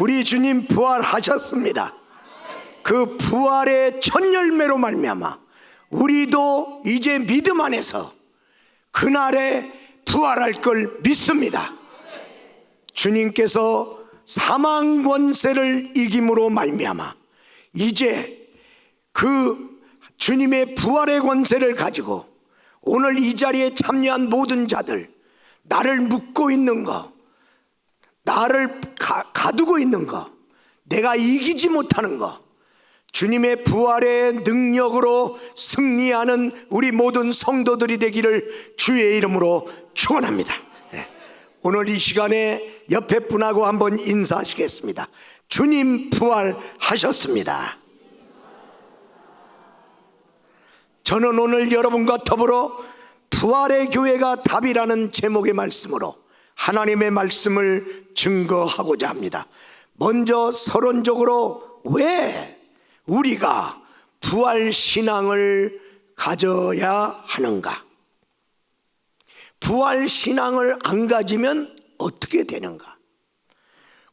우리 주님 부활하셨습니다. 그 부활의 첫 열매로 말미암아 우리도 이제 믿음 안에서 그날에 부활할 걸 믿습니다. 주님께서 사망 권세를 이김으로 말미암아 이제 그 주님의 부활의 권세를 가지고 오늘 이 자리에 참여한 모든 자들, 나를 묶고 있는 거, 나를 가두고 있는 거, 내가 이기지 못하는 거, 주님의 부활의 능력으로 승리하는 우리 모든 성도들이 되기를 주의 이름으로 축원합니다. 오늘 이 시간에 옆에 분하고 한번 인사하시겠습니다. 주님 부활하셨습니다. 저는 오늘 여러분과 더불어 부활의 교회가 답이라는 제목의 말씀으로 하나님의 말씀을 증거하고자 합니다. 먼저 서론적으로 왜 우리가 부활신앙을 가져야 하는가? 부활신앙을 안 가지면 어떻게 되는가?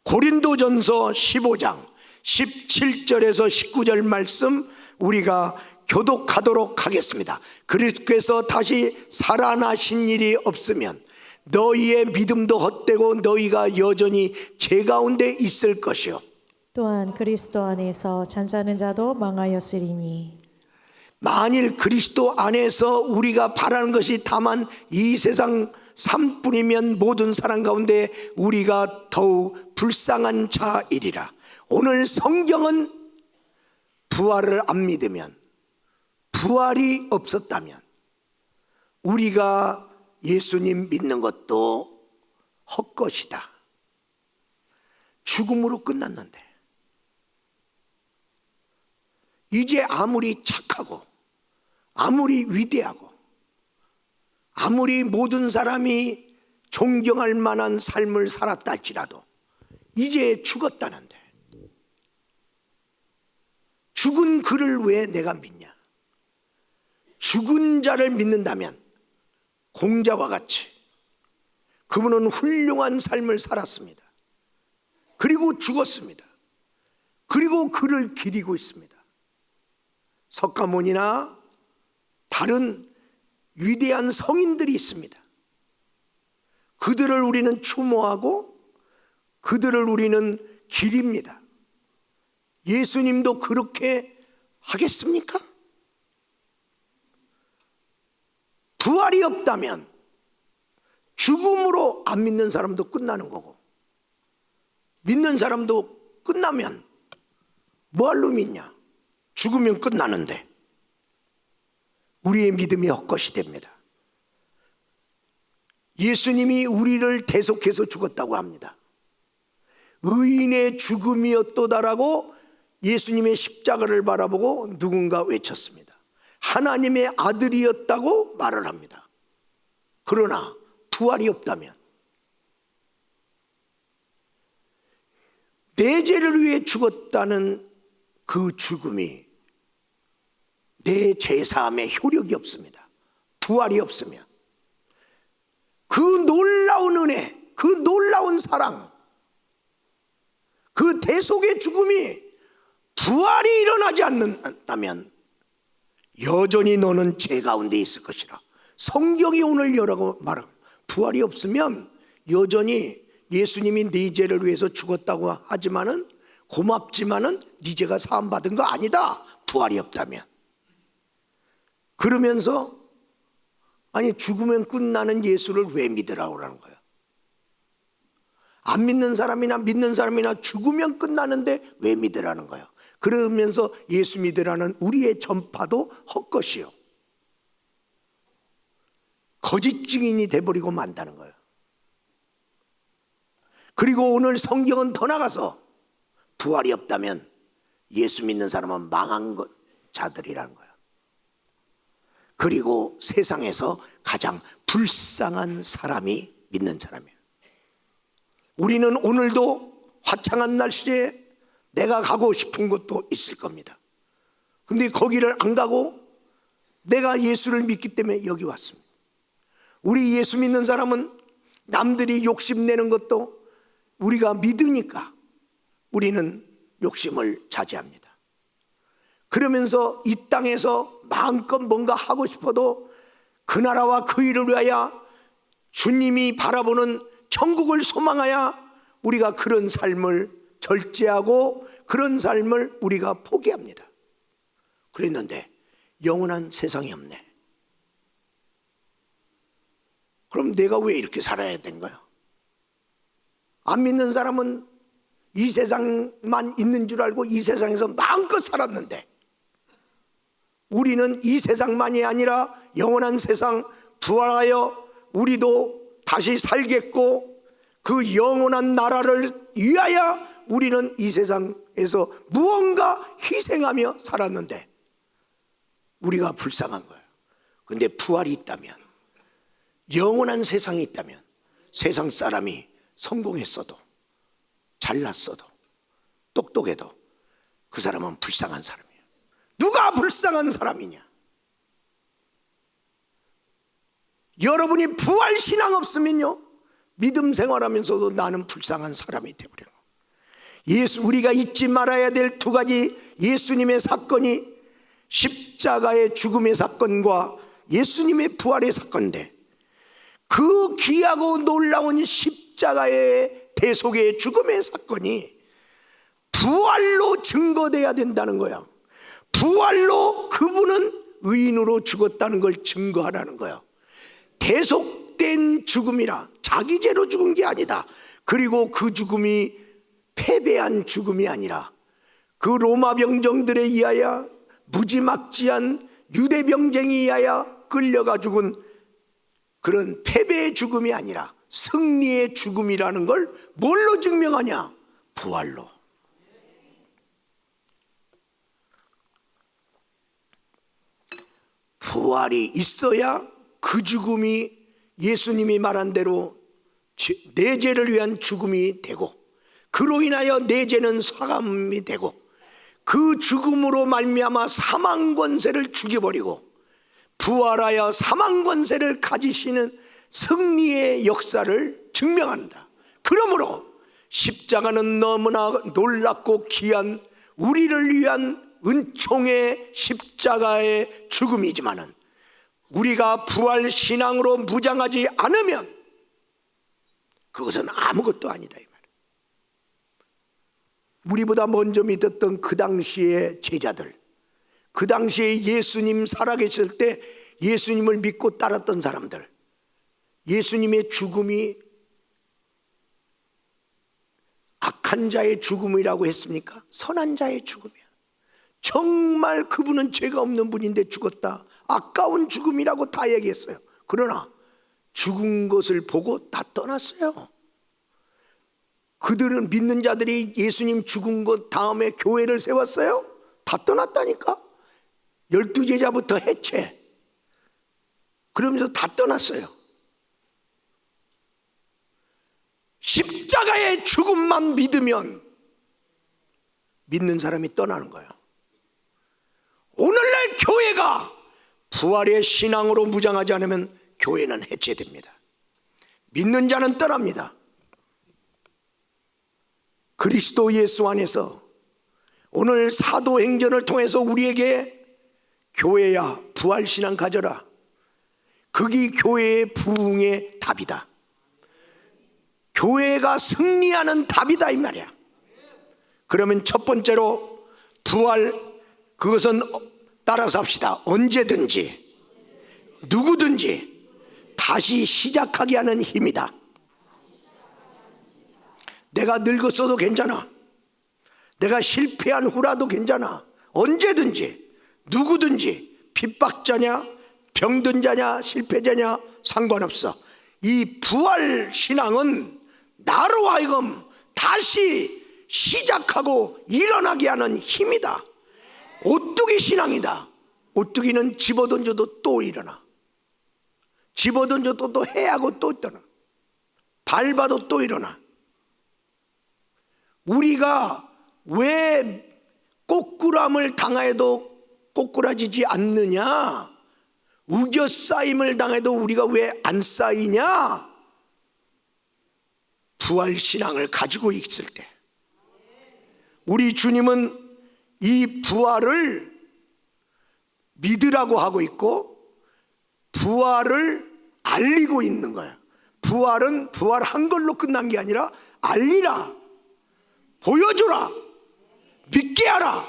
고린도전서 15장 17절에서 19절 말씀 우리가 교독하도록 하겠습니다. 그리스도께서 다시 살아나신 일이 없으면 너희의 믿음도 헛되고 너희가 여전히 죄 가운데 있을 것이요 또한 그리스도 안에서 잠자는 자도 망하였으리니 만일 그리스도 안에서 우리가 바라는 것이 다만 이 세상 삶뿐이면 모든 사람 가운데 우리가 더욱 불쌍한 자이리라. 오늘 성경은 부활을 안 믿으면, 부활이 없었다면 우리가 예수님 믿는 것도 헛것이다. 죽음으로 끝났는데 이제 아무리 착하고 아무리 위대하고 아무리 모든 사람이 존경할 만한 삶을 살았다 할지라도 이제 죽었다는데 죽은 그를 왜 내가 믿냐? 죽은 자를 믿는다면 공자와 같이 그분은 훌륭한 삶을 살았습니다. 그리고 죽었습니다. 그리고 그를 기리고 있습니다. 석가모니나 다른 위대한 성인들이 있습니다. 그들을 우리는 추모하고 그들을 우리는 기립니다. 예수님도 그렇게 하겠습니까? 부활이 없다면 죽음으로 안 믿는 사람도 끝나는 거고 믿는 사람도 끝나면 뭐할로 믿냐? 죽으면 끝나는데 우리의 믿음이 헛것이 됩니다. 예수님이 우리를 대속해서 죽었다고 합니다. 의인의 죽음이었도다라고 예수님의 십자가를 바라보고 누군가 외쳤습니다. 하나님의 아들이었다고 말을 합니다. 그러나 부활이 없다면 내 죄를 위해 죽었다는 그 죽음이 내 죄사함에 효력이 없습니다. 부활이 없으면 그 놀라운 은혜, 그 놀라운 사랑, 그 대속의 죽음이 부활이 일어나지 않는다면 여전히 너는 죄 가운데 있을 것이라. 성경이 오늘 여라고 말합니다. 부활이 없으면 여전히 예수님이 네 죄를 위해서 죽었다고 하지만은 고맙지만은 네 죄가 사함받은 거 아니다. 부활이 없다면. 그러면서 아니 죽으면 끝나는 예수를 왜 믿으라고 하는 거예요? 안 믿는 사람이나 믿는 사람이나 죽으면 끝나는데 왜 믿으라는 거예요? 그러면서 예수 믿으라는 우리의 전파도 헛것이요 거짓 증인이 돼버리고 만다는 거예요. 그리고 오늘 성경은 더 나가서 부활이 없다면 예수 믿는 사람은 망한 자들이라는 거예요. 그리고 세상에서 가장 불쌍한 사람이 믿는 사람이에요. 우리는 오늘도 화창한 날씨에 내가 가고 싶은 곳도 있을 겁니다. 근데 거기를 안 가고 내가 예수를 믿기 때문에 여기 왔습니다. 우리 예수 믿는 사람은 남들이 욕심내는 것도 우리가 믿으니까 우리는 욕심을 자제합니다. 그러면서 이 땅에서 마음껏 뭔가 하고 싶어도 그 나라와 그 일을 위하여 주님이 바라보는 천국을 소망하여 우리가 그런 삶을 절제하고 그런 삶을 우리가 포기합니다. 그랬는데 영원한 세상이 없네. 그럼 내가 왜 이렇게 살아야 된 거야? 안 믿는 사람은 이 세상만 있는 줄 알고 이 세상에서 마음껏 살았는데, 우리는 이 세상만이 아니라 영원한 세상 부활하여 우리도 다시 살겠고 그 영원한 나라를 위하여 우리는 이 세상에서 무언가 희생하며 살았는데 우리가 불쌍한 거예요. 근데 부활이 있다면, 영원한 세상이 있다면, 세상 사람이 성공했어도 잘났어도 똑똑해도 그 사람은 불쌍한 사람이에요. 누가 불쌍한 사람이냐? 여러분이 부활 신앙 없으면요, 믿음 생활하면서도 나는 불쌍한 사람이 되어버려요. 우리가 잊지 말아야 될 두 가지 예수님의 사건이 십자가의 죽음의 사건과 예수님의 부활의 사건인데, 그 귀하고 놀라운 십자가의 대속의 죽음의 사건이 부활로 증거돼야 된다는 거야. 부활로 그분은 의인으로 죽었다는 걸 증거하라는 거야. 대속된 죽음이라 자기 죄로 죽은 게 아니다. 그리고 그 죽음이 패배한 죽음이 아니라 그 로마 병정들에 의하여 무지막지한 유대 병쟁에 의하여 끌려가 죽은 그런 패배의 죽음이 아니라 승리의 죽음이라는 걸 뭘로 증명하냐? 부활로. 부활이 있어야 그 죽음이 예수님이 말한 대로 내 죄를 위한 죽음이 되고, 그로 인하여 내 죄는 사함이 되고, 그 죽음으로 말미암아 사망 권세를 죽여버리고 부활하여 사망 권세를 가지시는 승리의 역사를 증명한다. 그러므로 십자가는 너무나 놀랍고 귀한 우리를 위한 은총의 십자가의 죽음이지만은 우리가 부활 신앙으로 무장하지 않으면 그것은 아무것도 아니다 이 말이에요. 우리보다 먼저 믿었던 그 당시의 제자들, 그 당시에 예수님 살아계실 때 예수님을 믿고 따랐던 사람들, 예수님의 죽음이 악한 자의 죽음이라고 했습니까? 선한 자의 죽음이야. 정말 그분은 죄가 없는 분인데 죽었다, 아까운 죽음이라고 다 얘기했어요. 그러나 죽은 것을 보고 다 떠났어요. 그들은, 믿는 자들이 예수님 죽은 것 다음에 교회를 세웠어요? 다 떠났다니까. 12제자부터 해체, 그러면서 다 떠났어요. 십자가의 죽음만 믿으면 믿는 사람이 떠나는 거예요. 오늘날 교회가 부활의 신앙으로 무장하지 않으면 교회는 해체됩니다. 믿는 자는 떠납니다. 그리스도 예수 안에서 오늘 사도행전을 통해서 우리에게 교회야 부활 신앙 가져라, 그게 교회의 부흥의 답이다. 교회가 승리하는 답이다 이 말이야. 그러면 첫 번째로 부활, 그것은 따라서 합시다. 언제든지 누구든지 다시 시작하게 하는 힘이다. 내가 늙었어도 괜찮아, 내가 실패한 후라도 괜찮아. 언제든지 누구든지 핍박자냐 병든 자냐 실패자냐 상관없어. 이 부활 신앙은 나로 하여금 다시 시작하고 일어나게 하는 힘이다. 오뚜기 신앙이다. 오뚜기는 집어던져도 또 일어나, 집어던져도 또 해하고 또 떠나, 밟아도 또 일어나. 우리가 왜 꼬꾸람을 당해도 꼬꾸라지지 않느냐, 우겨 쌓임을 당해도 우리가 왜 안 쌓이냐? 부활 신앙을 가지고 있을 때, 우리 주님은 이 부활을 믿으라고 하고 있고 부활을 알리고 있는 거예요. 부활은 부활한 걸로 끝난 게 아니라 알리라, 보여주라, 믿게 하라.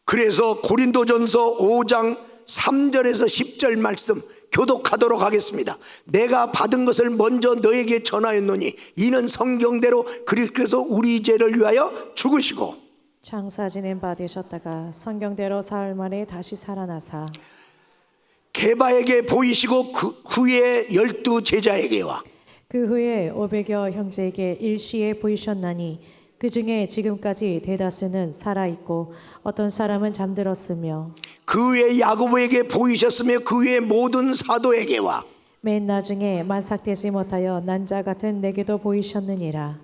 그래서 고린도전서 5장 3절에서 10절 말씀 교독하도록 하겠습니다. 내가 받은 것을 먼저 너에게 전하였노니 이는 성경대로 그리스도께서 우리 죄를 위하여 죽으시고 장사 지낸 바 되셨다가 성경대로 사흘 만에 다시 살아나사 게바에게 보이시고 그 후에 12 제자에게와 그 후에 500여 형제에게 일시에 보이셨나니 그 중에 지금까지 대다수는 살아있고 어떤 사람은 잠들었으며 그 후에 야고보에게 보이셨으며 그 후에 모든 사도에게와 맨 나중에 만삭되지 못하여 난자 같은 내게도 보이셨느니라.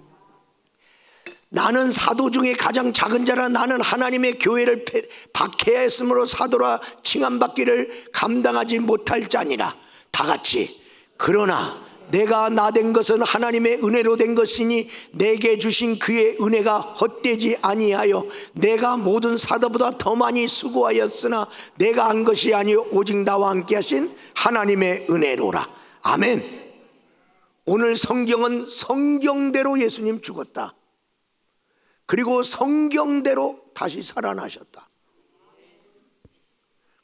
나는 사도 중에 가장 작은 자라 나는 하나님의 교회를 박해야 했으므로 사도라 칭함받기를 감당하지 못할 자니라. 다 같이 그러나 내가 나 된 것은 하나님의 은혜로 된 것이니 내게 주신 그의 은혜가 헛되지 아니하여 내가 모든 사도보다 더 많이 수고하였으나 내가 한 것이 아니요 오직 나와 함께 하신 하나님의 은혜로라. 아멘. 오늘 성경은 성경대로 예수님 죽었다. 그리고 성경대로 다시 살아나셨다.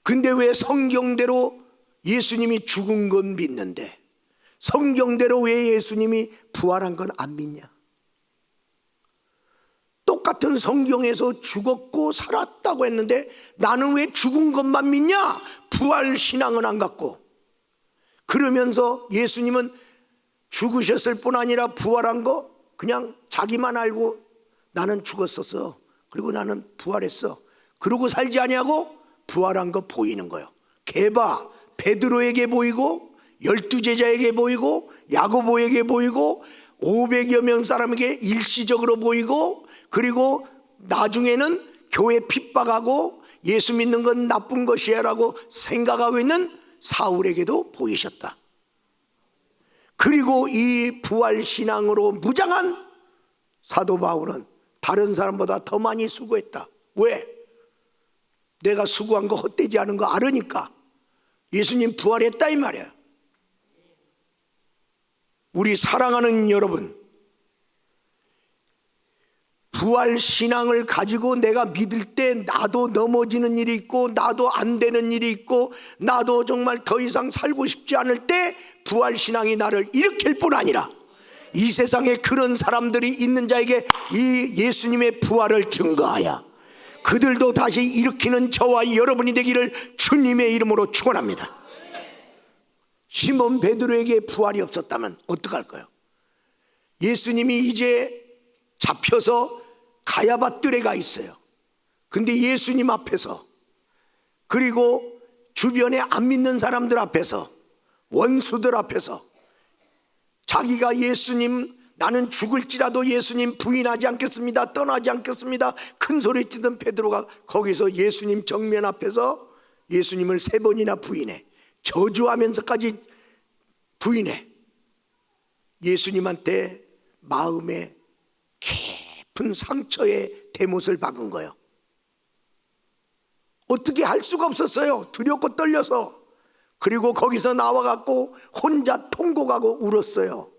근데 왜 성경대로 예수님이 죽은 건 믿는데 성경대로 왜 예수님이 부활한 건 안 믿냐? 똑같은 성경에서 죽었고 살았다고 했는데 나는 왜 죽은 것만 믿냐? 부활 신앙은 안 갖고. 그러면서 예수님은 죽으셨을 뿐 아니라 부활한 거 그냥 자기만 알고 나는 죽었었어. 그리고 나는 부활했어. 그러고 살지 아니하고 부활한 거 보이는 거예요. 게바 베드로에게 보이고 12 제자에게 보이고 야고보에게 보이고 500여 명 사람에게 일시적으로 보이고 그리고 나중에는 교회 핍박하고 예수 믿는 건 나쁜 것이야 라고 생각하고 있는 사울에게도 보이셨다. 그리고 이 부활신앙으로 무장한 사도 바울은 다른 사람보다 더 많이 수고했다. 왜? 내가 수고한 거 헛되지 않은 거 알으니까. 예수님 부활했다 이 말이야. 우리 사랑하는 여러분, 부활 신앙을 가지고 내가 믿을 때 나도 넘어지는 일이 있고 나도 안 되는 일이 있고 나도 정말 더 이상 살고 싶지 않을 때 부활 신앙이 나를 일으킬 뿐 아니라 이 세상에 그런 사람들이 있는 자에게 이 예수님의 부활을 증거하여 그들도 다시 일으키는 저와 여러분이 되기를 주님의 이름으로 축원합니다. 시몬 베드로에게 부활이 없었다면 어떡할까요? 예수님이 이제 잡혀서 가야바 뜰에 가 있어요. 근데 예수님 앞에서 그리고 주변에 안 믿는 사람들 앞에서 원수들 앞에서 자기가 예수님 나는 죽을지라도 예수님 부인하지 않겠습니다. 떠나지 않겠습니다. 큰 소리 치던 베드로가 거기서 예수님 정면 앞에서 예수님을 3번이나 부인해. 저주하면서까지 부인해. 예수님한테 마음에 깊은 상처의 대못을 박은 거예요. 어떻게 할 수가 없었어요. 두렵고 떨려서. 그리고 거기서 나와갖고 혼자 통곡하고 울었어요.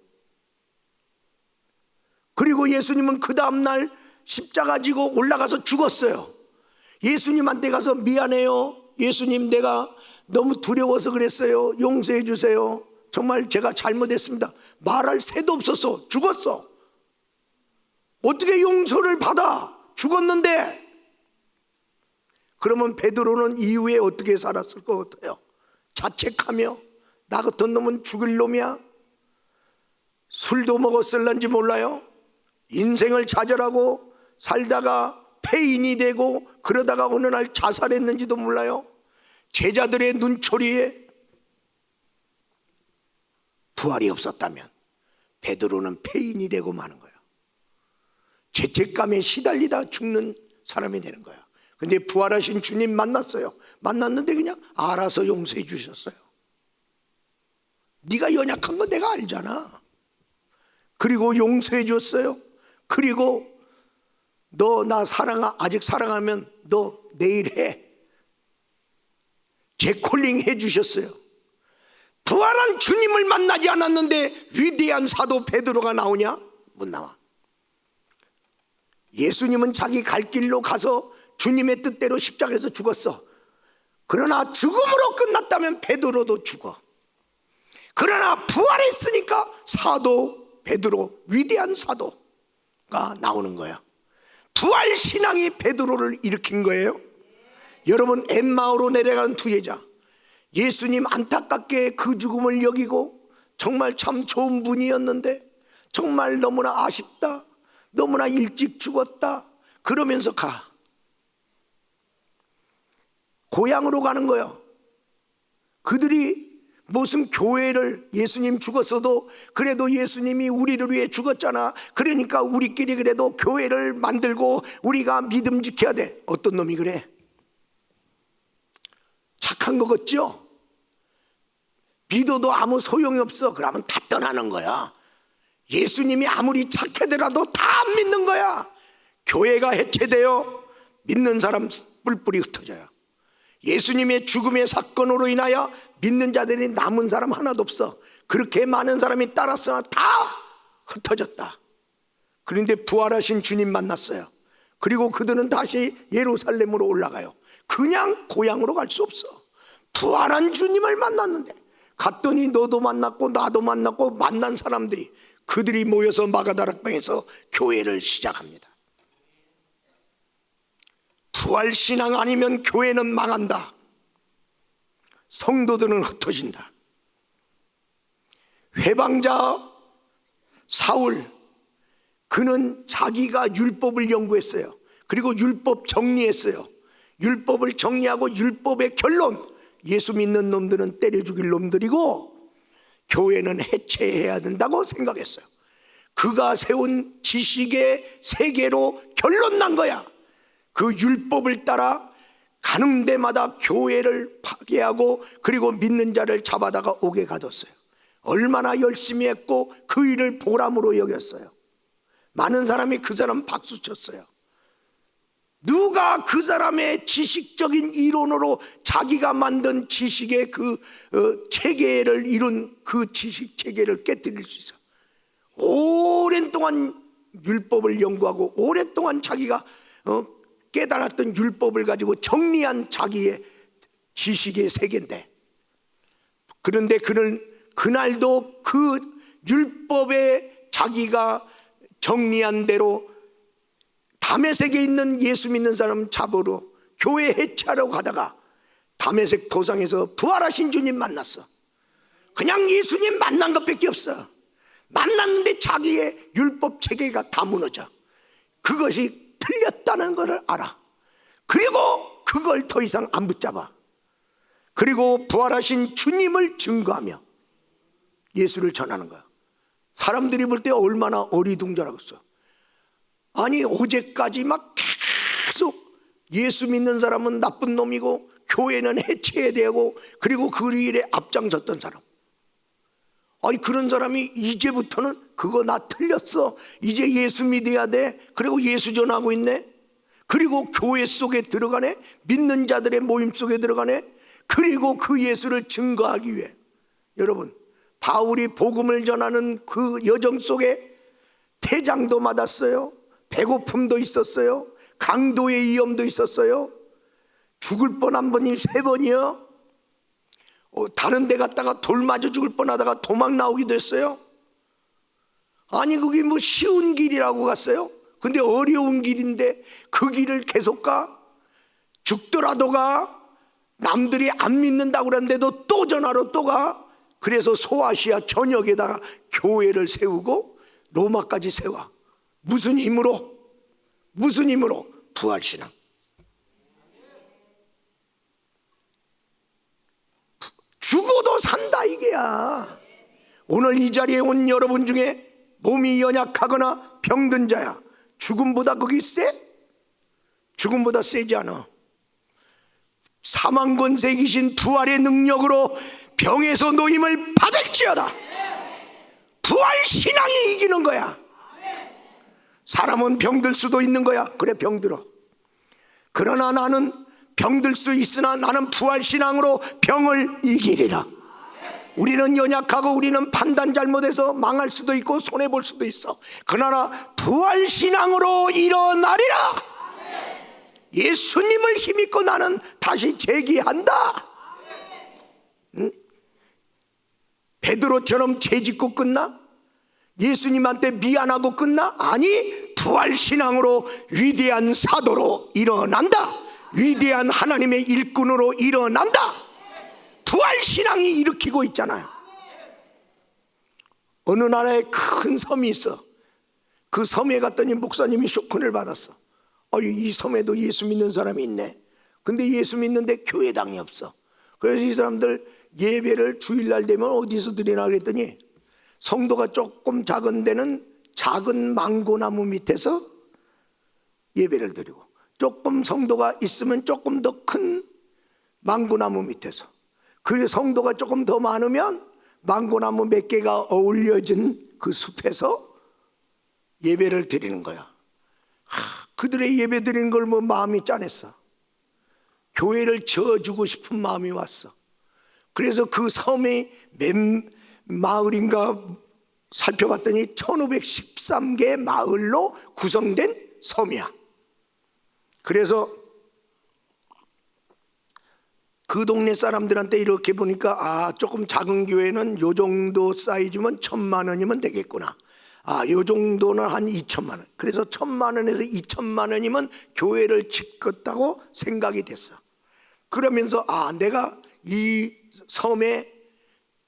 그리고 예수님은 그 다음날 십자가 지고 올라가서 죽었어요. 예수님한테 가서 미안해요. 예수님 내가 너무 두려워서 그랬어요. 용서해 주세요. 정말 제가 잘못했습니다. 말할 새도 없었어. 죽었어. 어떻게 용서를 받아? 죽었는데. 그러면 베드로는 이후에 어떻게 살았을 것 같아요? 자책하며 나 같은 놈은 죽을 놈이야. 술도 먹었을런지 몰라요. 인생을 좌절하고 살다가 폐인이 되고 그러다가 어느 날 자살했는지도 몰라요. 제자들의 눈초리에 부활이 없었다면 베드로는 폐인이 되고 마는 거예요. 죄책감에 시달리다 죽는 사람이 되는 거예요. 근데 부활하신 주님 만났어요. 만났는데 그냥 알아서 용서해 주셨어요. 네가 연약한 거 내가 알잖아. 그리고 용서해 줬어요. 그리고 너 나 아직 사랑하면 너 내일 해. 재콜링 해주셨어요. 부활한 주님을 만나지 않았는데 위대한 사도 베드로가 나오냐? 못 나와. 예수님은 자기 갈 길로 가서 주님의 뜻대로 십자가에서 죽었어. 그러나 죽음으로 끝났다면 베드로도 죽어. 그러나 부활했으니까 사도 베드로, 위대한 사도가 나오는 거야. 부활 신앙이 베드로를 일으킨 거예요. 여러분, 엠마오로 내려간 두 여자, 예수님 안타깝게 그 죽음을 여기고 정말 참 좋은 분이었는데 정말 너무나 아쉽다, 너무나 일찍 죽었다 그러면서 고향으로 가는 거예요. 그들이 무슨 교회를, 예수님 죽었어도 그래도 예수님이 우리를 위해 죽었잖아, 그러니까 우리끼리 그래도 교회를 만들고 우리가 믿음 지켜야 돼. 어떤 놈이 그래? 착한 거 같죠? 믿어도 아무 소용이 없어. 그러면 다 떠나는 거야. 예수님이 아무리 착해더라도 다 안 믿는 거야. 교회가 해체되어 믿는 사람 뿔뿔이 흩어져요. 예수님의 죽음의 사건으로 인하여 믿는 자들이 남은 사람 하나도 없어. 그렇게 많은 사람이 따랐으나 다 흩어졌다. 그런데 부활하신 주님 만났어요. 그리고 그들은 다시 예루살렘으로 올라가요. 그냥 고향으로 갈 수 없어. 부활한 주님을 만났는데, 갔더니 너도 만났고 나도 만났고 만난 사람들이, 그들이 모여서 마가다락방에서 교회를 시작합니다. 부활신앙 아니면 교회는 망한다. 성도들은 흩어진다. 회방자 사울, 그는 자기가 율법을 연구했어요. 그리고 율법 정리했어요. 율법을 정리하고 율법의 결론, 예수 믿는 놈들은 때려 죽일 놈들이고 교회는 해체해야 된다고 생각했어요. 그가 세운 지식의 세계로 결론 난 거야. 그 율법을 따라 가는 데마다 교회를 파괴하고 그리고 믿는 자를 잡아다가 옥에 가뒀어요. 얼마나 열심히 했고 그 일을 보람으로 여겼어요. 많은 사람이 그 사람 박수 쳤어요. 누가 그 사람의 지식적인 이론으로 자기가 만든 지식의 그 체계를 이룬 그 지식 체계를 깨뜨릴 수 있어. 오랜 동안 율법을 연구하고 오랫동안 자기가 깨달았던 율법을 가지고 정리한 자기의 지식의 세계인데, 그런데 그는 그날도 그 율법에 자기가 정리한 대로 다메섹에 있는 예수 믿는 사람 잡으러 교회 해체하러 가다가 다메섹 도상에서 부활하신 주님 만났어. 그냥 예수님 만난 것밖에 없어. 만났는데 자기의 율법 체계가 다 무너져. 그것이 틀렸다는 것을 알아. 그리고 그걸 더 이상 안 붙잡아. 그리고 부활하신 주님을 증거하며 예수를 전하는 거야. 사람들이 볼 때 얼마나 어리둥절하겠어. 아니, 어제까지 막 계속 예수 믿는 사람은 나쁜 놈이고 교회는 해체해야 되고 그리고 그 일에 앞장섰던 사람, 아니 그런 사람이 이제부터는 그거 나 틀렸어, 이제 예수 믿어야 돼, 그리고 예수 전하고 있네. 그리고 교회 속에 들어가네. 믿는 자들의 모임 속에 들어가네. 그리고 그 예수를 증거하기 위해, 여러분, 바울이 복음을 전하는 그 여정 속에 태장도 맞았어요. 배고픔도 있었어요. 강도의 위험도 있었어요. 죽을 뻔한 분이 3번이요. 다른 데 갔다가 돌 맞아 죽을 뻔하다가 도망 나오기도 했어요. 아니 그게 뭐 쉬운 길이라고 갔어요? 근데 어려운 길인데 그 길을 계속 가? 죽더라도 가? 남들이 안 믿는다고 그러는데도 또 전하러 또 가? 그래서 소아시아 전역에다가 교회를 세우고 로마까지 세워. 무슨 힘으로? 무슨 힘으로? 부활신앙. 죽어도 산다 이게야. 오늘 이 자리에 온 여러분 중에 몸이 연약하거나 병든 자야, 죽음보다 그게 세? 죽음보다 세지 않아. 사망 권세 이신 부활의 능력으로 병에서 노임을 받을지어다. 부활 신앙이 이기는 거야. 사람은 병들 수도 있는 거야. 그래, 병들어. 그러나 나는 병들 수 있으나 나는 부활신앙으로 병을 이기리라. 우리는 연약하고 우리는 판단 잘못해서 망할 수도 있고 손해볼 수도 있어. 그러나 부활신앙으로 일어나리라. 예수님을 힘입고 나는 다시 재기한다. 응? 베드로처럼 죄짓고 끝나? 예수님한테 미안하고 끝나? 아니, 부활신앙으로 위대한 사도로 일어난다. 위대한 하나님의 일꾼으로 일어난다. 부활신앙이 일으키고 있잖아요. 어느 나라에 큰 섬이 있어. 그 섬에 갔더니 목사님이 쇼크를 받았어. 이 섬에도 예수 믿는 사람이 있네. 근데 예수 믿는데 교회당이 없어. 그래서 이 사람들 예배를 주일날 되면 어디서 드리나 그랬더니 성도가 조금 작은 데는 작은 망고나무 밑에서 예배를 드리고, 조금 성도가 있으면 조금 더 큰 망고나무 밑에서, 그 성도가 조금 더 많으면 망고나무 몇 개가 어울려진 그 숲에서 예배를 드리는 거야. 그들의 예배 드리는 걸 뭐 마음이 짠했어. 교회를 지어주고 싶은 마음이 왔어. 그래서 그 섬의 몇 마을인가 살펴봤더니 1513개 마을로 구성된 섬이야. 그래서 그 동네 사람들한테 이렇게 보니까 조금 작은 교회는 요 정도 사이즈면 1,000만 원이면 되겠구나. 요 정도는 한 2천만 원. 그래서 1,000만 원에서 2천만 원이면 교회를 짓겠다고 생각이 됐어. 그러면서 내가 이 섬에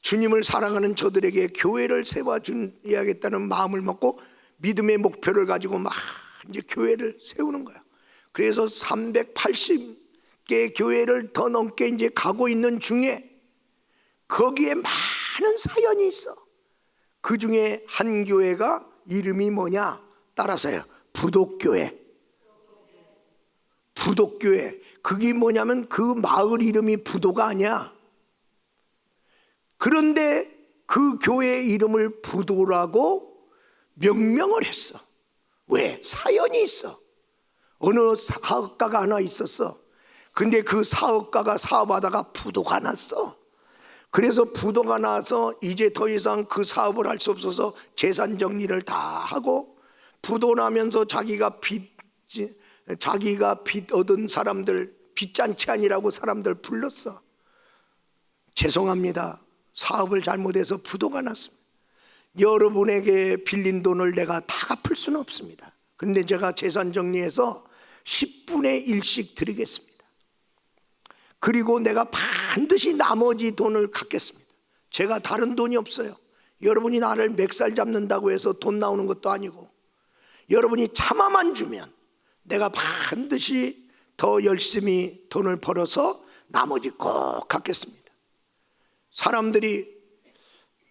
주님을 사랑하는 저들에게 교회를 세워줘야겠다는 마음을 먹고 믿음의 목표를 가지고 막 이제 교회를 세우는 거야. 그래서 380개 교회를 더 넘게 이제 가고 있는 중에 거기에 많은 사연이 있어. 그 중에 한 교회가 이름이 뭐냐? 따라서요. 부독교회. 부독교회. 그게 뭐냐면 그 마을 이름이 부도가 아니야. 그런데 그 교회 이름을 부도라고 명명을 했어. 왜? 사연이 있어. 어느 사업가가 하나 있었어. 근데 그 사업가가 사업하다가 부도가 났어. 그래서 부도가 나서 이제 더 이상 그 사업을 할 수 없어서 재산 정리를 다 하고, 부도 나면서 자기가 빚 얻은 사람들, 빚잔치 아니라고 사람들 불렀어. 죄송합니다. 사업을 잘못해서 부도가 났습니다. 여러분에게 빌린 돈을 내가 다 갚을 수는 없습니다. 근데 제가 재산 정리해서 10분의 1씩 드리겠습니다. 그리고 내가 반드시 나머지 돈을 갚겠습니다. 제가 다른 돈이 없어요. 여러분이 나를 멱살 잡는다고 해서 돈 나오는 것도 아니고, 여러분이 차마만 주면 내가 반드시 더 열심히 돈을 벌어서 나머지 꼭 갚겠습니다. 사람들이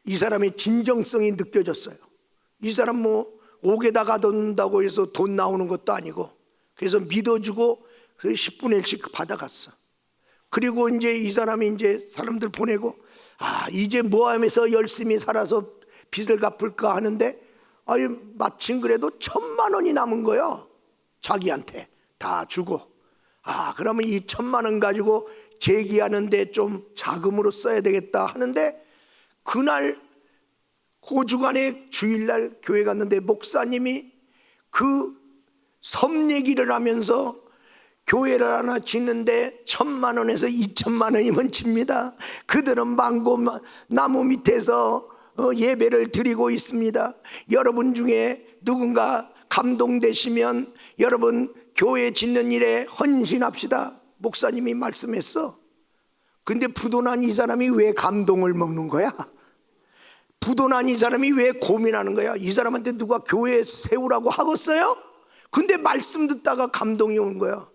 이 사람의 진정성이 느껴졌어요. 이 사람 뭐 옥에다 가둔다고 해서 돈 나오는 것도 아니고, 그래서 믿어주고 그 10분의 1씩 받아갔어. 그리고 이제 이 사람이 이제 사람들 보내고, 이제 뭐 하면서 열심히 살아서 빚을 갚을까 하는데, 마침 그래도 1,000만 원이 남은 거야. 자기한테 다 주고. 그러면 이 1,000만 원 가지고 재기하는데 좀 자금으로 써야 되겠다 하는데, 그날 그 주간에 주일날 교회 갔는데 목사님이 그 섬 얘기를 하면서 교회를 하나 짓는데 1,000만 원에서 2,000만 원이면 집니다. 그들은 망고 나무 밑에서 예배를 드리고 있습니다. 여러분 중에 누군가 감동되시면 여러분 교회 짓는 일에 헌신합시다. 목사님이 말씀했어. 근데 부도난 이 사람이 왜 감동을 먹는 거야? 부도난 이 사람이 왜 고민하는 거야? 이 사람한테 누가 교회 세우라고 하겠어요? 근데 말씀 듣다가 감동이 온 거야.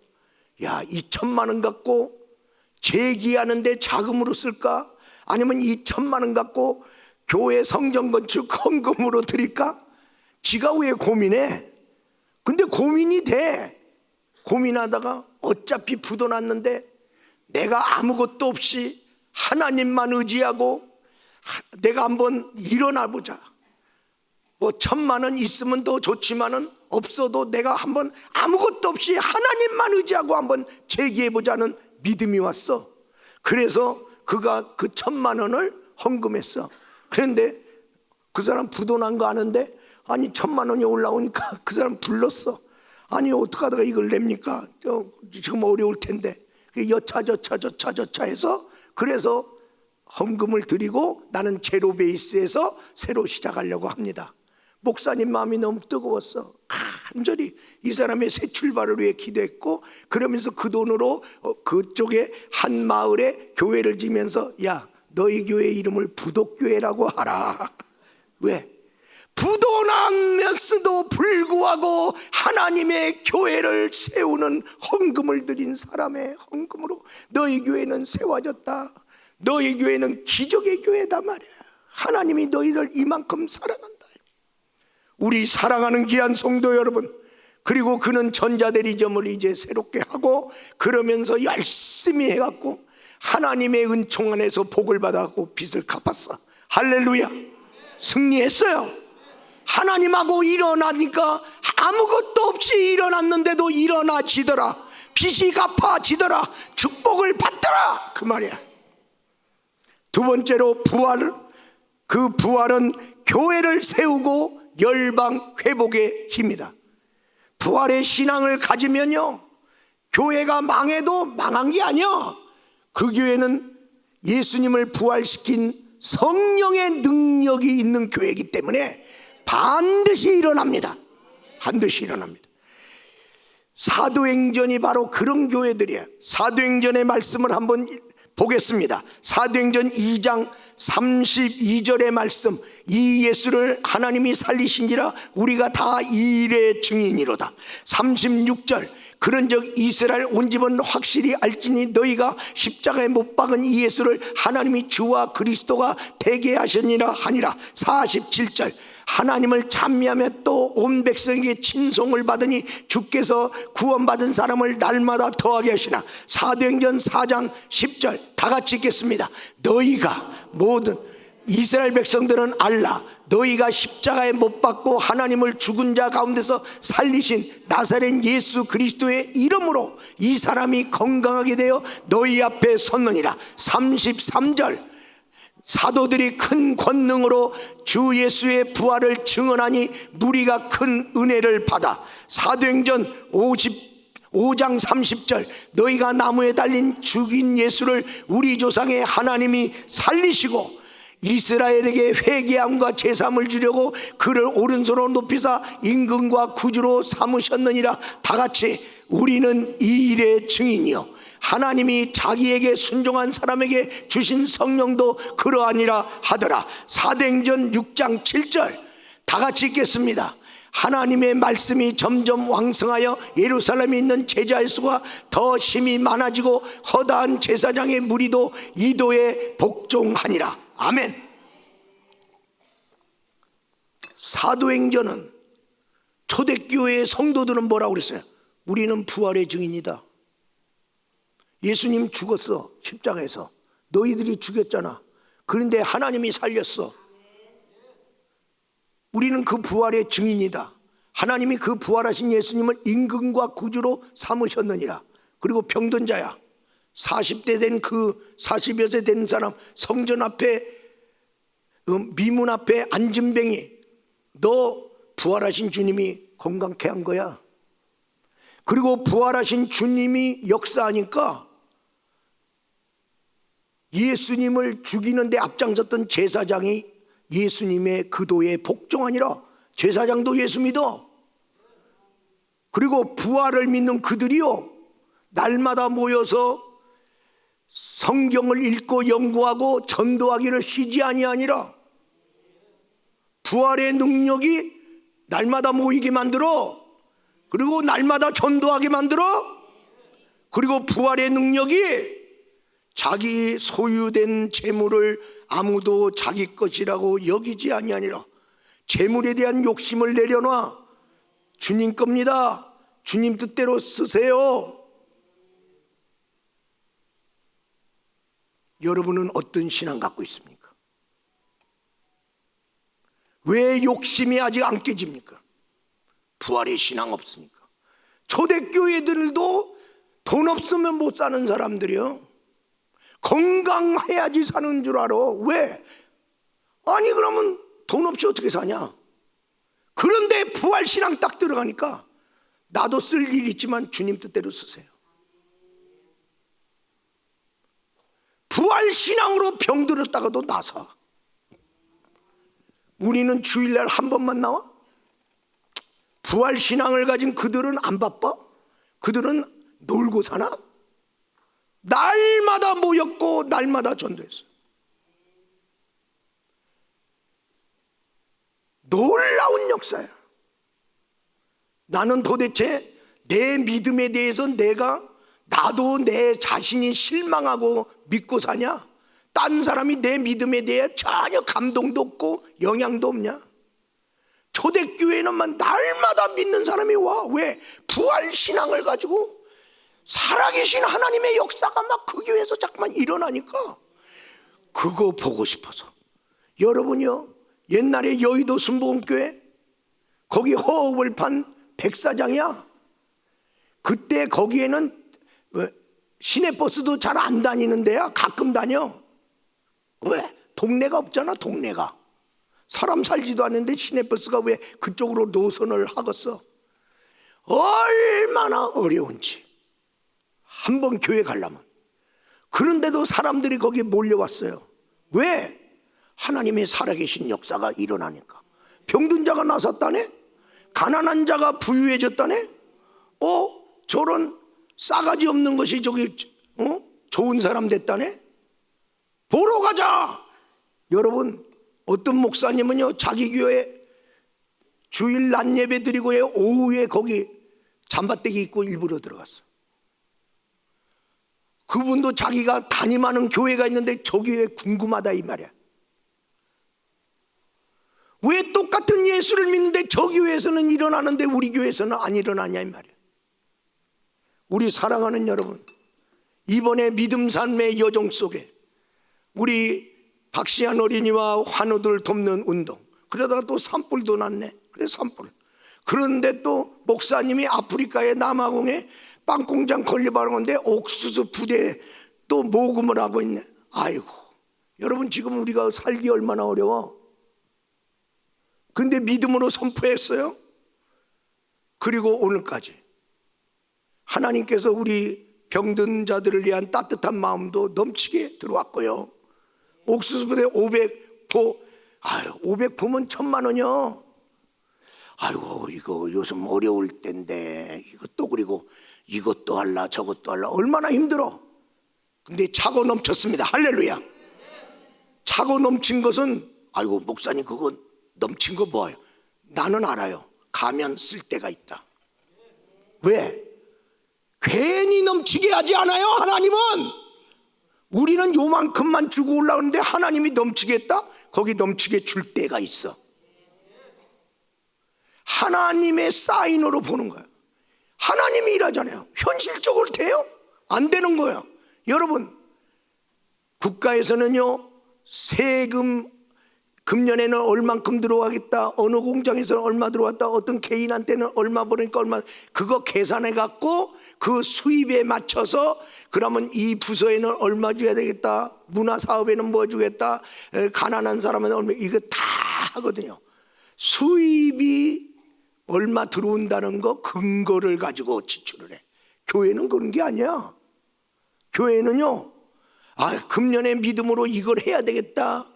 2,000만 원 갖고 재기하는데 자금으로 쓸까? 아니면 2,000만 원 갖고 교회 성전 건축 헌금으로 드릴까? 지가 왜 고민해? 근데 고민이 돼. 고민하다가 어차피 부도 났는데 내가 아무것도 없이 하나님만 의지하고 내가 한번 일어나 보자. 뭐 1,000만 원 있으면 더 좋지만은 없어도 내가 한번 아무것도 없이 하나님만 의지하고 한번 제기해보자는 믿음이 왔어. 그래서 그가 그 1,000,000원을 헌금했어. 그런데 그 사람 부도난 거 아는데, 아니 1,000,000원이 올라오니까 그 사람 불렀어. 아니 어떻게 하다가 이걸 냅니까? 지금 어려울 텐데. 여차저차 해서, 그래서 헌금을 드리고 나는 제로 베이스에서 새로 시작하려고 합니다. 목사님 마음이 너무 뜨거웠어. 간절히 이 사람의 새 출발을 위해 기도했고, 그러면서 그 돈으로 그쪽에 한 마을에 교회를 지면서, 야, 너희 교회 이름을 부도교회라고 하라. 왜? 부도나면서도 불구하고 하나님의 교회를 세우는 헌금을 드린 사람의 헌금으로 너희 교회는 세워졌다. 너희 교회는 기적의 교회다 말이야. 하나님이 너희를 이만큼 사랑한다. 우리 사랑하는 귀한 성도 여러분, 그리고 그는 전자대리점을 이제 새롭게 하고 그러면서 열심히 해갖고 하나님의 은총 안에서 복을 받아갖고 빚을 갚았어. 할렐루야. 승리했어요. 하나님하고 일어나니까 아무것도 없이 일어났는데도 일어나지더라. 빚이 갚아지더라. 축복을 받더라. 그 말이야. 두 번째로 부활. 그 부활은 교회를 세우고 열방 회복의 힘이다. 부활의 신앙을 가지면요, 교회가 망해도 망한 게 아니야. 그 교회는 예수님을 부활시킨 성령의 능력이 있는 교회이기 때문에 반드시 일어납니다. 반드시 일어납니다. 사도행전이 바로 그런 교회들이에요. 사도행전의 말씀을 한번 보겠습니다. 사도행전 2장 32절의 말씀. 이 예수를 하나님이 살리신지라 우리가 다 이 일의 증인이로다. 36절. 그런즉 이스라엘 온 집은 확실히 알지니 너희가 십자가에 못 박은 이 예수를 하나님이 주와 그리스도가 되게 하셨니라 하니라. 47절. 하나님을 찬미하며 또 온 백성에게 친송을 받으니 주께서 구원받은 사람을 날마다 더하게 하시나. 사도행전 4장 10절. 다 같이 읽겠습니다. 너희가 모든 이스라엘 백성들은 알라. 너희가 십자가에 못 박고 하나님을 죽은 자 가운데서 살리신 나사렛 예수 그리스도의 이름으로 이 사람이 건강하게 되어 너희 앞에 섰느니라. 33절. 사도들이 큰 권능으로 주 예수의 부활을 증언하니 무리가 큰 은혜를 받아. 사도행전 5장 30절. 너희가 나무에 달린 죽인 예수를 우리 조상의 하나님이 살리시고 이스라엘에게 회개함과 제사함을 주려고 그를 오른손으로 높이사 임금과 구주로 삼으셨느니라. 다같이 우리는 이 일의 증인이요 하나님이 자기에게 순종한 사람에게 주신 성령도 그러하니라 하더라. 사도행전 6장 7절. 다같이 읽겠습니다. 하나님의 말씀이 점점 왕성하여 예루살렘에 있는 제자의 수가 더 심히 많아지고 허다한 제사장의 무리도 이도에 복종하니라. 아멘. 사도행전은 초대교회의 성도들은 뭐라고 그랬어요? 우리는 부활의 증인이다. 예수님 죽었어. 십자가에서 너희들이 죽였잖아. 그런데 하나님이 살렸어. 우리는 그 부활의 증인이다. 하나님이 그 부활하신 예수님을 임금과 구주로 삼으셨느니라. 그리고 병든 자야, 40대 된 그 40여 세 된 사람, 성전 앞에 미문 앞에 앉은 뱅이, 너 부활하신 주님이 건강케 한 거야. 그리고 부활하신 주님이 역사하니까 예수님을 죽이는 데 앞장섰던 제사장이 예수님의 그도에 복종하니라. 제사장도 예수 믿어. 그리고 부활을 믿는 그들이요, 날마다 모여서 성경을 읽고 연구하고 전도하기를 쉬지 아니하니라. 부활의 능력이 날마다 모이게 만들어. 그리고 날마다 전도하게 만들어. 그리고 부활의 능력이 자기 소유된 재물을 아무도 자기 것이라고 여기지 아니하니라. 재물에 대한 욕심을 내려놔. 주님 겁니다. 주님 뜻대로 쓰세요. 여러분은 어떤 신앙 갖고 있습니까? 왜 욕심이 아직 안 깨집니까? 부활의 신앙 없으니까. 초대교회들도 돈 없으면 못 사는 사람들이요. 건강해야지 사는 줄 알아. 왜? 아니 그러면 돈 없이 어떻게 사냐? 그런데 부활신앙 딱 들어가니까 나도 쓸 일 있지만 주님 뜻대로 쓰세요. 부활신앙으로 병들었다가도 나서. 우리는 주일날 한 번만 나와? 부활신앙을 가진 그들은 안 바빠? 그들은 놀고 사나? 날마다 모였고 날마다 전도했어요. 놀라운 역사야. 나는 도대체 내 믿음에 대해서 나도 내 자신이 실망하고 믿고 사냐? 딴 사람이 내 믿음에 대해 전혀 감동도 없고 영향도 없냐? 초대교회는 날마다 믿는 사람이 와. 왜? 부활신앙을 가지고 살아계신 하나님의 역사가 막 그 교회에서 자꾸만 일어나니까 그거 보고 싶어서. 여러분이요, 옛날에 여의도 순복음교회 거기 허업을 판 백사장이야. 그때 거기에는 시내버스도 잘 안 다니는 데야. 가끔 다녀. 왜? 동네가 없잖아. 동네가 사람 살지도 않는데 시내버스가 왜 그쪽으로 노선을 하겠어? 얼마나 어려운지 한번 교회 가려면. 그런데도 사람들이 거기에 몰려왔어요. 왜? 하나님의 살아계신 역사가 일어나니까. 병든 자가 나섰다네? 가난한 자가 부유해졌다네? 저런 싸가지 없는 것이 좋은 사람 됐다네? 보러 가자! 여러분, 어떤 목사님은요, 자기 교회 주일 낮 예배 드리고 오후에 거기 잠바떼기 입고 일부러 들어갔어. 그분도 자기가 담임하는 교회가 있는데 저 교회 궁금하다 이 말이야. 왜 똑같은 예수를 믿는데 저 교회에서는 일어나는데 우리 교회에서는 안 일어나냐 이 말이야. 우리 사랑하는 여러분, 이번에 믿음 삶의 여정 속에 우리 박시한 어린이와 환우들 돕는 운동, 그러다가 또 산불도 났네. 그래 산불. 그런데 또 목사님이 아프리카의 남아공에 빵공장 건립하는데 옥수수 부대 또 모금을 하고 있네. 아이고, 여러분 지금 우리가 살기 얼마나 어려워. 근데 믿음으로 선포했어요. 그리고 오늘까지 하나님께서 우리 병든 자들을 위한 따뜻한 마음도 넘치게 들어왔고요. 옥수수 부대 500포, 500포면 1000만 원이요. 아이고, 이거 요즘 어려울 때인데 이것도 그리고 이것도 할라 저것도 할라 얼마나 힘들어. 근데 차고 넘쳤습니다. 할렐루야. 차고 넘친 것은, 아이고 목사님 그거 넘친 거 뭐예요? 나는 알아요. 가면 쓸 때가 있다. 왜? 괜히 넘치게 하지 않아요. 하나님은 우리는 요만큼만 주고 올라오는데 하나님이 넘치게 했다? 거기 넘치게 줄 때가 있어. 하나님의 사인으로 보는 거예요. 하나님이 일하잖아요. 현실적으로 돼요? 안 되는 거예요. 여러분, 국가에서는요 세금 금년에는 얼만큼 들어가겠다, 어느 공장에서는 얼마 들어왔다, 어떤 개인한테는 얼마 버니까 얼마, 그거 계산해 갖고 그 수입에 맞춰서 그러면 이 부서에는 얼마 줘야 되겠다, 문화사업에는 뭐 주겠다, 가난한 사람은 얼마, 이거 다 하거든요. 수입이 얼마 들어온다는 거 근거를 가지고 지출을 해. 교회는 그런 게 아니야. 교회는요, 금년에 믿음으로 이걸 해야 되겠다,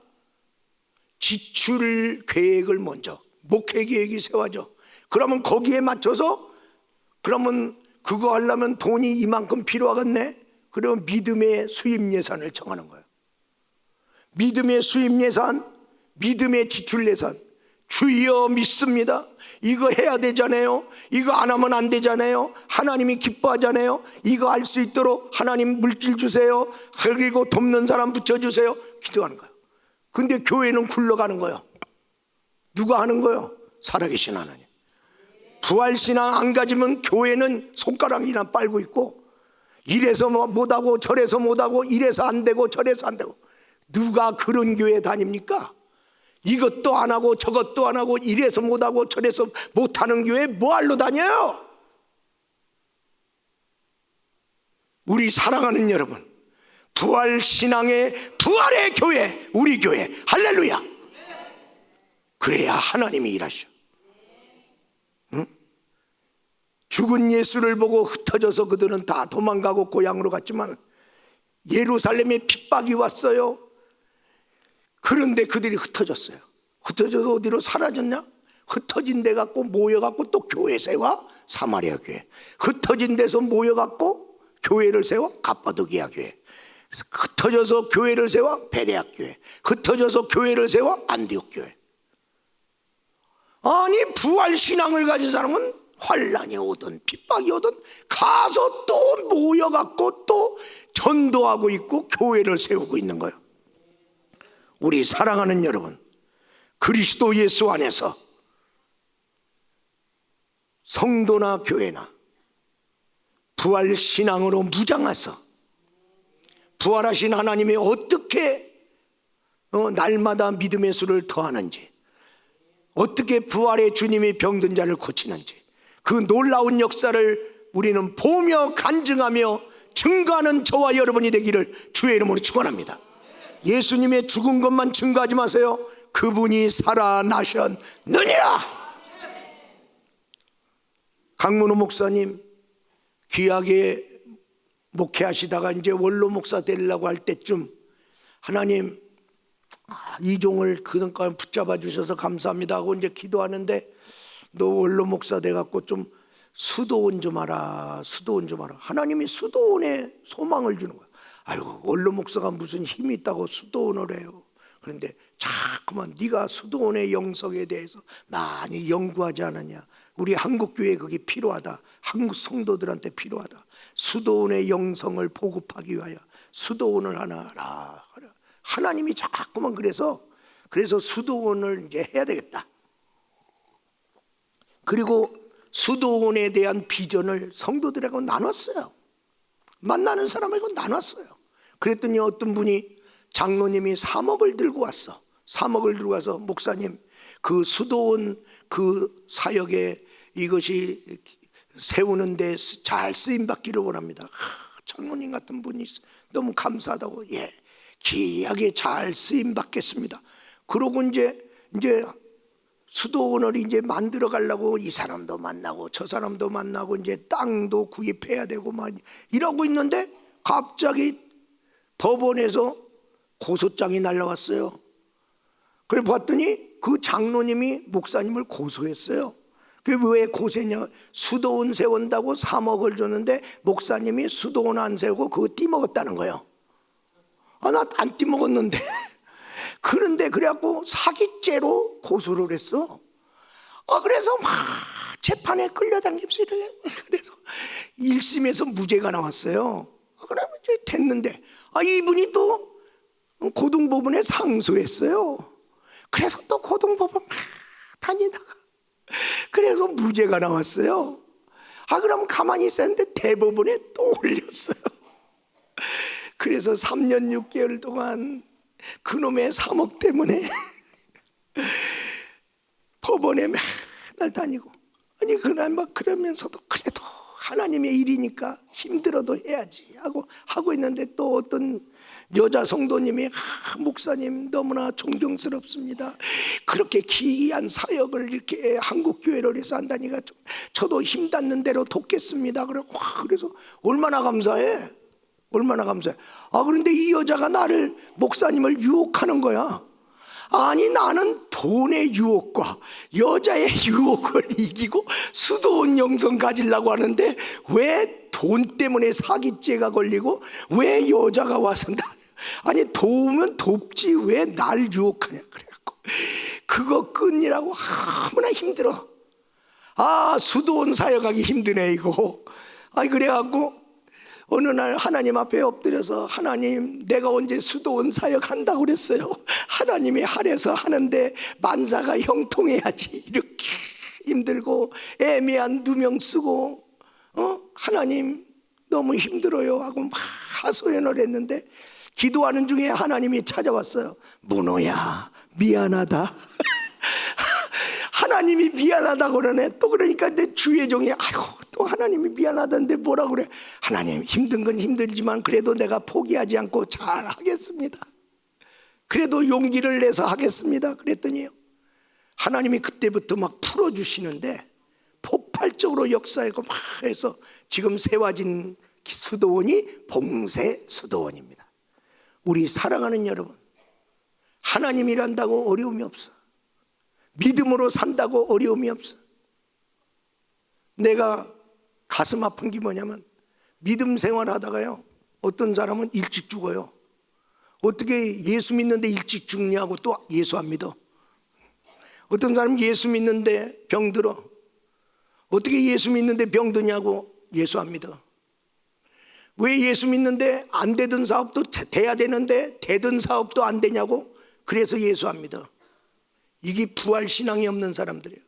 지출 계획을 먼저, 목회 계획이 세워져. 그러면 거기에 맞춰서, 그러면 그거 하려면 돈이 이만큼 필요하겠네. 그러면 믿음의 수입 예산을 정하는 거예요. 믿음의 수입 예산, 믿음의 지출 예산. 주여 믿습니다. 이거 해야 되잖아요. 이거 안 하면 안 되잖아요. 하나님이 기뻐하잖아요. 이거 할 수 있도록 하나님 물질 주세요. 그리고 돕는 사람 붙여주세요. 기도하는 거예요. 근데 교회는 굴러가는 거예요. 누가 하는 거예요? 살아계신 하나님. 부활신앙 안 가지면 교회는 손가락이나 빨고 있고, 이래서 못하고 저래서 못하고, 이래서 안 되고 저래서 안 되고. 누가 그런 교회 다닙니까? 이것도 안 하고 저것도 안 하고 이래서 못하고 저래서 못하는 교회 뭐하러 다녀요? 우리 사랑하는 여러분, 부활신앙의 부활의 교회, 우리 교회, 할렐루야. 그래야 하나님이 일하셔. 응? 죽은 예수를 보고 흩어져서 그들은 다 도망가고 고향으로 갔지만 예루살렘에 핍박이 왔어요. 그런데 그들이 흩어졌어요. 흩어져서 어디로 사라졌냐? 흩어진 데 갖고 모여갖고 또 교회 세워, 사마리아 교회. 흩어진 데서 모여갖고 교회를 세워, 갑바도기아 교회. 흩어져서 교회를 세워, 베레아 교회. 흩어져서 교회를 세워, 안디옥 교회. 아니, 부활신앙을 가진 사람은 환란이 오든 핍박이 오든 가서 또 모여갖고 또 전도하고 있고 교회를 세우고 있는 거예요. 우리 사랑하는 여러분, 그리스도 예수 안에서 성도나 교회나 부활신앙으로 무장해서 부활하신 하나님이 어떻게 날마다 믿음의 수를 더하는지, 어떻게 부활의 주님이 병든 자를 고치는지, 그 놀라운 역사를 우리는 보며 간증하며 증거하는 저와 여러분이 되기를 주의 이름으로 축원합니다. 예수님의 죽은 것만 증거하지 마세요. 그분이 살아나셨느니라. 강문호 목사님 귀하게 목회하시다가 이제 원로 목사 되려고 할 때쯤 하나님 이종을 그동안 붙잡아 주셔서 감사합니다 하고 이제 기도하는데, 너 원로 목사 돼갖고 좀 수도원 좀 하라, 수도원 좀 하라. 하나님이 수도원에 소망을 주는 거야. 아이고, 원로 목사가 무슨 힘이 있다고 수도원을 해요. 그런데 자꾸만 네가 수도원의 영성에 대해서 많이 연구하지 않았냐. 우리 한국교회에 그게 필요하다. 한국 성도들한테 필요하다. 수도원의 영성을 보급하기 위하여 수도원을 하나 하라. 하나님이 자꾸만 그래서 수도원을 이제 해야 되겠다. 그리고 수도원에 대한 비전을 성도들하고 나눴어요. 만나는 사람하고 나눴어요. 그랬더니 어떤 분이 장로님이 3억을 들고 왔어. 3억을 들고 와서 목사님, 그 수도원 그 사역에 이것이 세우는데 잘 쓰임받기를 원합니다. 장로님 같은 분이 너무 감사하다고. 예, 귀하게 잘 쓰임받겠습니다. 그러고 이제 수도원을 이제 만들어 가려고 이 사람도 만나고 저 사람도 만나고 이제 땅도 구입해야 되고 막 이러고 있는데 갑자기 법원에서 고소장이 날라왔어요. 그래 봤더니 그 장로님이 목사님을 고소했어요. 그게 왜 고소했냐? 수도원 세운다고 3억을 줬는데 목사님이 수도원 안 세우고 그거 띠먹었다는 거예요. 아, 나 안 띠먹었는데. 그런데 그래갖고 사기죄로 고소를 했어. 그래서 막 재판에 끌려당기면서 그래서 1심에서 무죄가 나왔어요. 그러면 이제 됐는데 이분이 또 고등법원에 상소했어요. 그래서 또 고등법원 막 다니다가 그래서 무죄가 나왔어요. 그럼 가만히 있었는데 대법원에 또 올렸어요. 그래서 3년 6개월 동안 그놈의 3억 때문에 법원에 맨날 다니고, 아니 그날 막 그러면서도 그래도 하나님의 일이니까 힘들어도 해야지 하고 있는데, 또 어떤 여자 성도님이 목사님 너무나 존경스럽습니다. 그렇게 귀한 사역을 이렇게 한국 교회를 해서 한다니까 저도 힘닿는 대로 돕겠습니다. 그래서 얼마나 감사해. 얼마나 감사해. 그런데 이 여자가 나를, 목사님을 유혹하는 거야. 아니, 나는 돈의 유혹과 여자의 유혹을 이기고 수도원 영성 가지려고 하는데 왜 돈 때문에 사기죄가 걸리고 왜 여자가 와서 아니 도우면 돕지 왜 날 유혹하냐. 그래갖고 그거 끊으라고 너무나 힘들어. 수도원 사역하기 힘드네 이거. 그래갖고 어느 날 하나님 앞에 엎드려서, 하나님, 내가 언제 수도원 사역한다고 그랬어요. 하나님이 하래서 하는데 만사가 형통해야지. 이렇게 힘들고 애매한 누명 쓰고 하나님 너무 힘들어요 하고 막 하소연을 했는데, 기도하는 중에 하나님이 찾아왔어요. 문호야, 미안하다. 하나님이 미안하다고 그러네. 또 그러니까 내 주의 종이 아이고 또 하나님이 미안하다는데 뭐라 그래. 하나님 힘든 건 힘들지만 그래도 내가 포기하지 않고 잘 하겠습니다. 그래도 용기를 내서 하겠습니다. 그랬더니요, 하나님이 그때부터 막 풀어주시는데 폭발적으로 역사하고 막 해서 지금 세워진 수도원이 봉세 수도원입니다. 우리 사랑하는 여러분, 하나님 일한다고 어려움이 없어. 믿음으로 산다고 어려움이 없어. 내가 가슴 아픈 게 뭐냐면 믿음 생활하다가요, 어떤 사람은 일찍 죽어요. 어떻게 예수 믿는데 일찍 죽냐고 또 예수 안 믿어. 어떤 사람은 예수 믿는데 병들어. 어떻게 예수 믿는데 병드냐고 예수 안 믿어. 왜 예수 믿는데 안 되던 사업도 돼야 되는데 되던 사업도 안 되냐고, 그래서 예수 안 믿어. 이게 부활신앙이 없는 사람들이에요.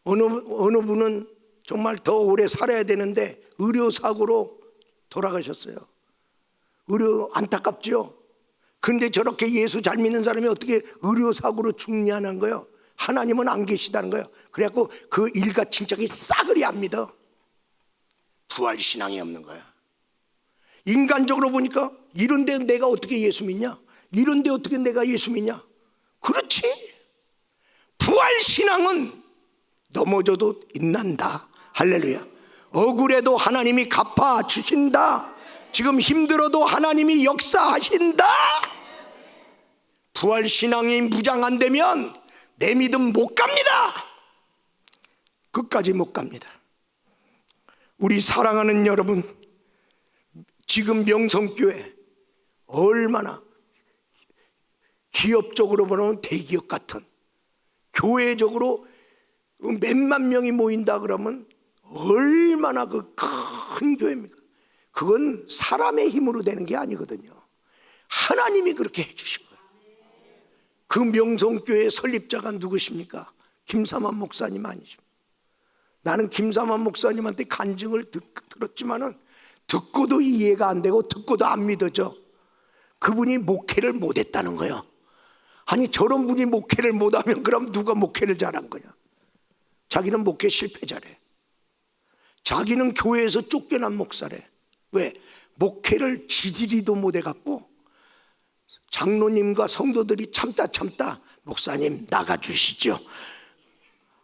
어느 분은 정말 더 오래 살아야 되는데 의료사고로 돌아가셨어요. 안타깝죠. 그런데 저렇게 예수 잘 믿는 사람이 어떻게 의료사고로 죽냐는 거예요. 하나님은 안 계시다는 거예요. 그래갖고 그 일가 친척이 싸그리 안 믿어. 부활신앙이 없는 거야. 인간적으로 보니까 이런데 내가 어떻게 예수 믿냐? 이런데 어떻게 내가 예수 믿냐? 그렇지. 부활신앙은 넘어져도 인난다. 할렐루야. 억울해도 하나님이 갚아주신다. 지금 힘들어도 하나님이 역사하신다. 부활신앙이 무장 안 되면 내 믿음 못 갑니다. 끝까지 못 갑니다. 우리 사랑하는 여러분, 지금 명성교회 얼마나 기업적으로 보면 대기업 같은, 교회적으로 몇만 명이 모인다 그러면 얼마나 그 큰 교회입니까? 그건 사람의 힘으로 되는 게 아니거든요. 하나님이 그렇게 해주신 거예요. 그 명성교회 설립자가 누구십니까? 김삼환 목사님 아니십니까? 나는 김삼환 목사님한테 간증을 들었지만은 듣고도 이해가 안 되고 듣고도 안 믿어져. 그분이 목회를 못했다는 거예요. 아니 저런 분이 목회를 못하면 그럼 누가 목회를 잘한 거냐? 자기는 목회 실패자래. 자기는 교회에서 쫓겨난 목사래. 왜? 목회를 지지리도 못해갖고 장로님과 성도들이 참다 목사님 나가주시죠.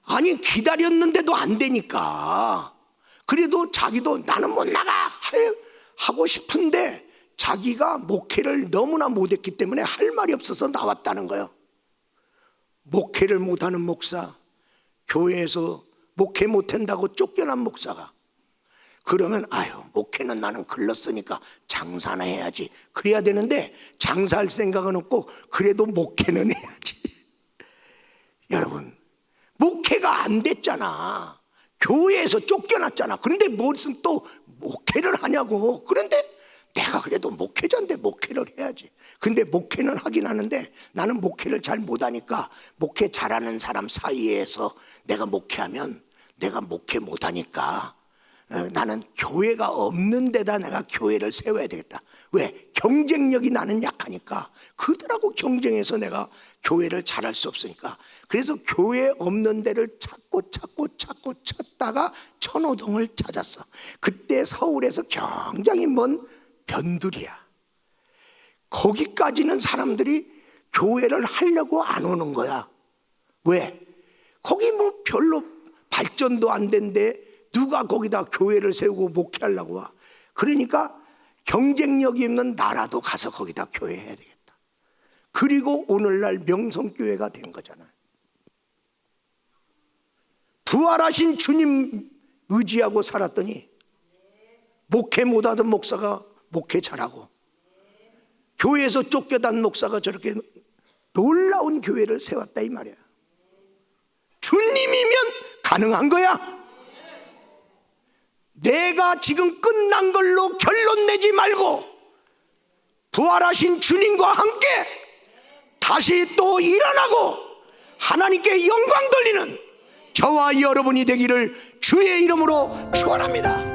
아니 기다렸는데도 안 되니까. 그래도 자기도 나는 못 나가 하고 싶은데 자기가 목회를 너무나 못했기 때문에 할 말이 없어서 나왔다는 거예요. 목회를 못하는 목사, 교회에서 목회 못한다고 쫓겨난 목사가 그러면 아유 목회는 나는 글렀으니까 장사나 해야지 그래야 되는데 장사할 생각은 없고 그래도 목회는 해야지. 여러분 목회가 안 됐잖아. 교회에서 쫓겨났잖아. 그런데 무슨 또 목회를 하냐고. 그런데 내가 그래도 목회자인데 목회를 해야지. 근데 목회는 하긴 하는데 나는 목회를 잘 못하니까 목회 잘하는 사람 사이에서 내가 목회하면 내가 목회 못하니까 나는 교회가 없는 데다 내가 교회를 세워야 되겠다. 왜? 경쟁력이 나는 약하니까 그들하고 경쟁해서 내가 교회를 잘할 수 없으니까. 그래서 교회 없는 데를 찾고 찾다가 천호동을 찾았어. 그때 서울에서 굉장히 먼 변두리야. 거기까지는 사람들이 교회를 하려고 안 오는 거야. 왜? 거기 뭐 별로 발전도 안 된데 누가 거기다 교회를 세우고 목회하려고 와. 그러니까 경쟁력이 있는 나라도 가서 거기다 교회 해야 되겠다. 그리고 오늘날 명성교회가 된 거잖아요. 부활하신 주님 의지하고 살았더니 목회 못하던 목사가 목회 잘하고 교회에서 쫓겨난 목사가 저렇게 놀라운 교회를 세웠다 이 말이야. 주님이면 가능한 거야. 내가 지금 끝난 걸로 결론 내지 말고 부활하신 주님과 함께 다시 또 일어나고 하나님께 영광 돌리는 저와 여러분이 되기를 주의 이름으로 축원합니다.